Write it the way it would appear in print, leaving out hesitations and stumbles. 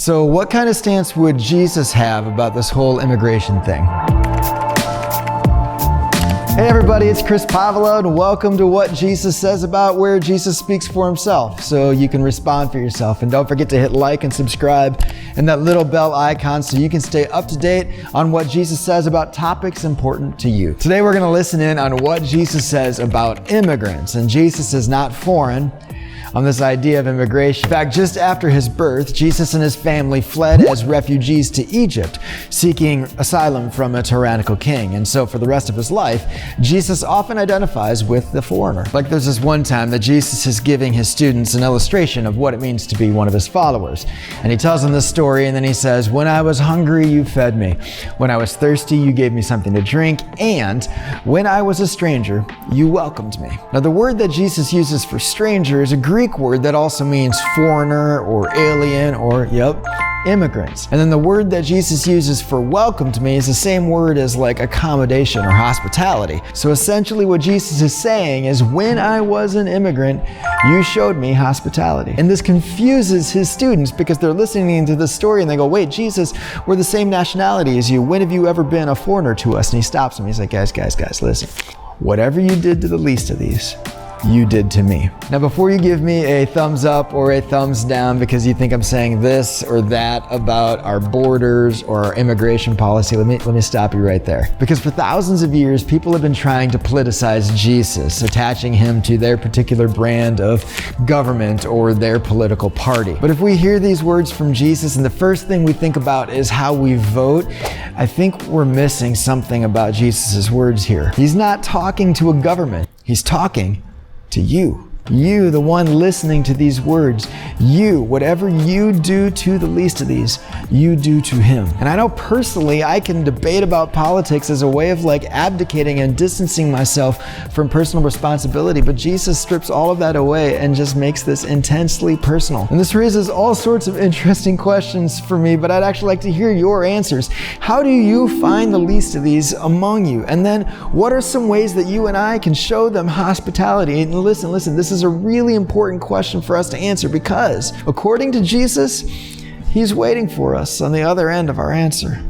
So what kind of stance would Jesus have about this whole immigration thing? Hey everybody, it's Chris Pavlo, and welcome to What Jesus Says About, where Jesus speaks for himself, so you can respond for yourself. And don't forget to hit like and subscribe and that little bell icon so you can stay up to date on what Jesus says about topics important to you. Today we're going to listen in on what Jesus says about immigrants, and Jesus is not foreign on this idea of immigration. In fact, just after his birth, Jesus and his family fled as refugees to Egypt, seeking asylum from a tyrannical king. And so for the rest of his life, Jesus often identifies with the foreigner. Like there's this one time that Jesus is giving his students an illustration of what it means to be one of his followers. And he tells them this story, and then he says, "When I was hungry, you fed me. When I was thirsty, you gave me something to drink. And when I was a stranger, you welcomed me." Now the word that Jesus uses for stranger is a Greek word that also means foreigner or alien or, immigrants. And then the word that Jesus uses for welcomed me is the same word as like accommodation or hospitality. So essentially what Jesus is saying is, when I was an immigrant, you showed me hospitality. And this confuses his students because they're listening to this story and they go, "Wait, Jesus, we're the same nationality as you. When have you ever been a foreigner to us?" And he stops them. He's like, guys, listen. Whatever you did to the least of these, you did to me. Now, before you give me a thumbs up or a thumbs down because you think I'm saying this or that about our borders or our immigration policy, let me stop you right there. Because for thousands of years, people have been trying to politicize Jesus, attaching him to their particular brand of government or their political party. But if we hear these words from Jesus and the first thing we think about is how we vote, I think we're missing something about Jesus' words here. He's not talking to a government. He's talking to you. You, the one listening to these words. You, whatever you do to the least of these, you do to him. And I know personally I can debate about politics as a way of like abdicating and distancing myself from personal responsibility, but Jesus strips all of that away and just makes this intensely personal. And this raises all sorts of interesting questions for me, but I'd actually like to hear your answers. How do you find the least of these among you? And then what are some ways that you and I can show them hospitality? And listen, this is a really important question for us to answer, because according to Jesus, he's waiting for us on the other end of our answer.